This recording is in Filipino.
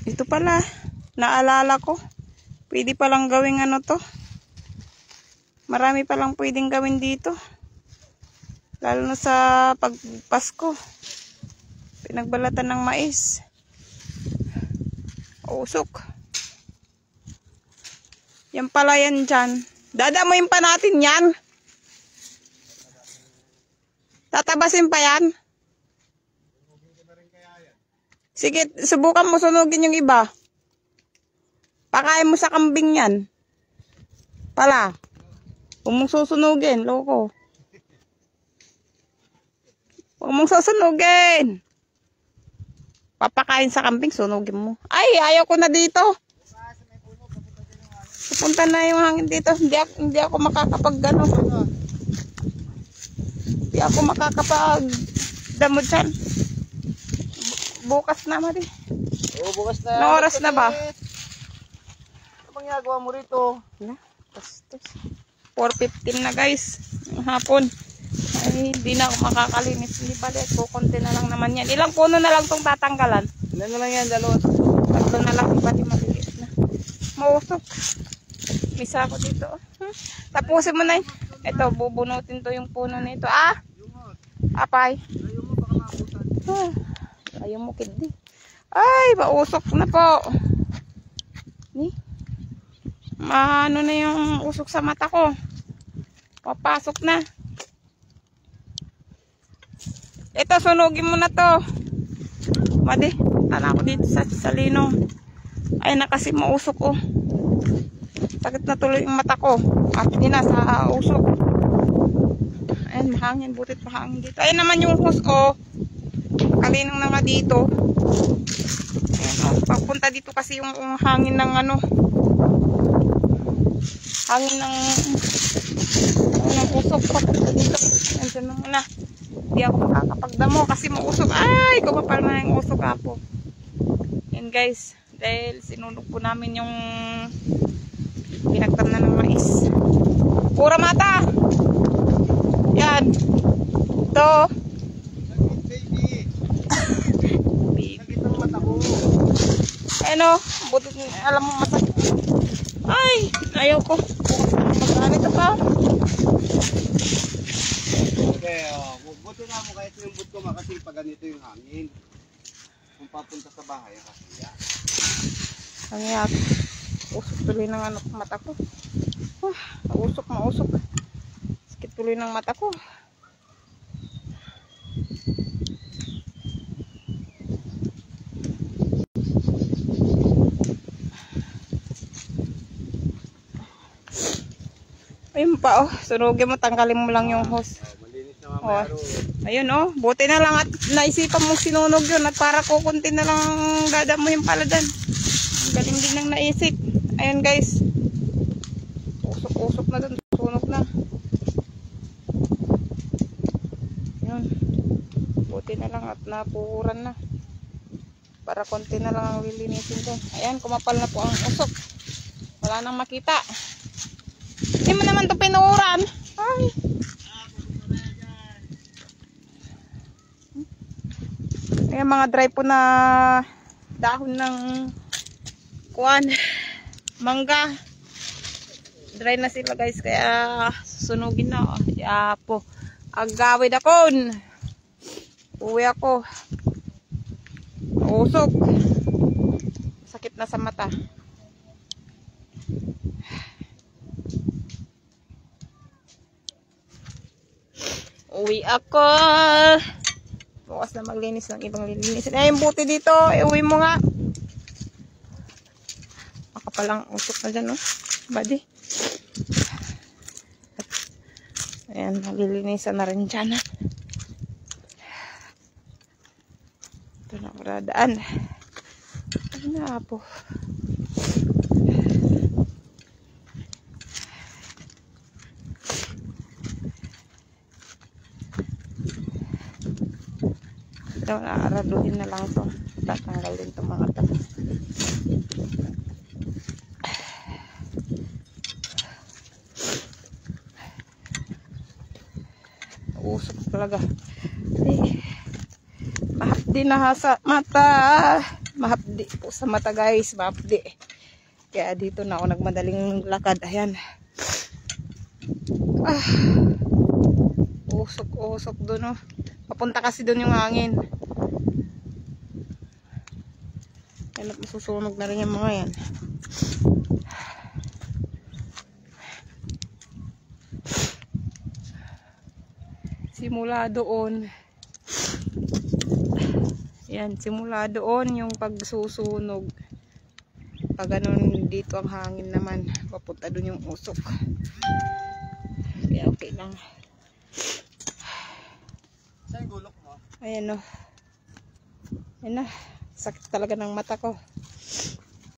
Ito pala, naalala ko. Pwede palang gawing ano to. Marami palang pwedeng gawin dito. Lalo na sa pagpasko. Pinagbalatan ng mais. Usok. Yan pala yan dyan. Dadamuin pa natin yan. Tatabasin pa yan. Sige, subukan mo sunugin yung iba. Pakain mo sa kambing yan. Pala. Huwag mong susunugin, loko. Huwag mong susunugin. Papakain sa kambing, sunugin mo. Ay, ayaw ko na dito. Pupunta na yung hangin dito. Hindi ako makakapag gano. Hindi ako makakapag damod dyan. Bukas na, Mari. Oo, bukas na. Anong oras na ba? Ano bang ginagawa mo rito? 4:15 na, guys. Yung hapon. Ay, hindi na ako makakalinis. Hindi pala. Kukunti na lang naman yan. Ilang puno na lang itong tatanggalan? Ilan na lang yan? Dalawa. Tatlo na lang. Iba di maliit na. Mausok. Misa ako dito. Tapusin mo na yun. Ito, bubunutin to yung puno nito. Apay. Ayaw mo kidi. Ay, mausok na po. Maano na yung usok sa mata ko. Papasok na. Ito, sunugin mo na to. Madi, tala ko dito sa salino. Ay, nakasi mausok ko. Sakit na tuloy yung mata ko. At ina sa usok. Ayan, mahangin. Butit mahangin dito. Ayan naman yung hose ko. Kalinang na nga dito. Ayan, papunta dito kasi yung hangin ng ano. Hangin ng usok. Papunta dito. Nandiyan na muna. Hindi ako makakapagdamo kasi mausok. Ay, kumapal na yung usok po. Yan guys. Dahil sinunog po namin yung pinagtamnan ng mais. Pura mata. Yan. Ito. Sakit ang mata ko. Ano, buti alam mo masakit. Ay, ayaw ko. Magkano ito pa? Okay, buti na mo kahit yung but ko kasi pag ganito yung hangin. Kung papunta sa bahay, kasiya. Ang yak. Usok tuloy ng ano, mata ko. Mausok. Sakit tuloy ng mata ko. Ayun pa sunugin mo, tanggalin mo lang yung hose. Malinis na mamaya. Ayun buti na lang at naisipan mong sinunog yun at para kukunti na lang dada mo yung paladan. Ang galing din ng naisip. Ayun guys. Usok na dun, sunog na. Ayun. Buti na lang at napuhuran na. Para konti na lang ang lilinisin ko. Ayan, kumapal na po ang usok. Wala nang makita. Hindi mo naman ito pinuuran. Ay. Ayan, mga dry po na dahon ng kuwan. Mangga. Dry na sila guys. Kaya sunugin na. Kaya po. Agawid akon. Uwi ako. Usok. Sakit na sa mata. Uwi ako. Bukas na maglinis ng ibang lilinisin. Ay, yung buti dito. Uwi mo nga. Makapalang usok na dyan, Buddy. Ayan, maglilinisan na rin dyan, Ito na ako radaan. Ay na po. Araduhin na lang to. Tatanggal din to mga to. Usok talaga. Mahal din na sa mata. Mahapdi po sa mata guys, mahapdi. Kaya dito na ako nagmadaling lakad. Ayan. Usok doon, oh. Papunta kasi doon yung hangin. Ayan, at masusunog na rin yung mga yan. Simula doon. Yan, simula doon yung pagsusunog. Pag ganun dito ang hangin naman, papunta doon yung usok. Kaya okay lang. Saan yung gulok mo? Ayan o. Ayan na. Sakit talaga ng mata ko.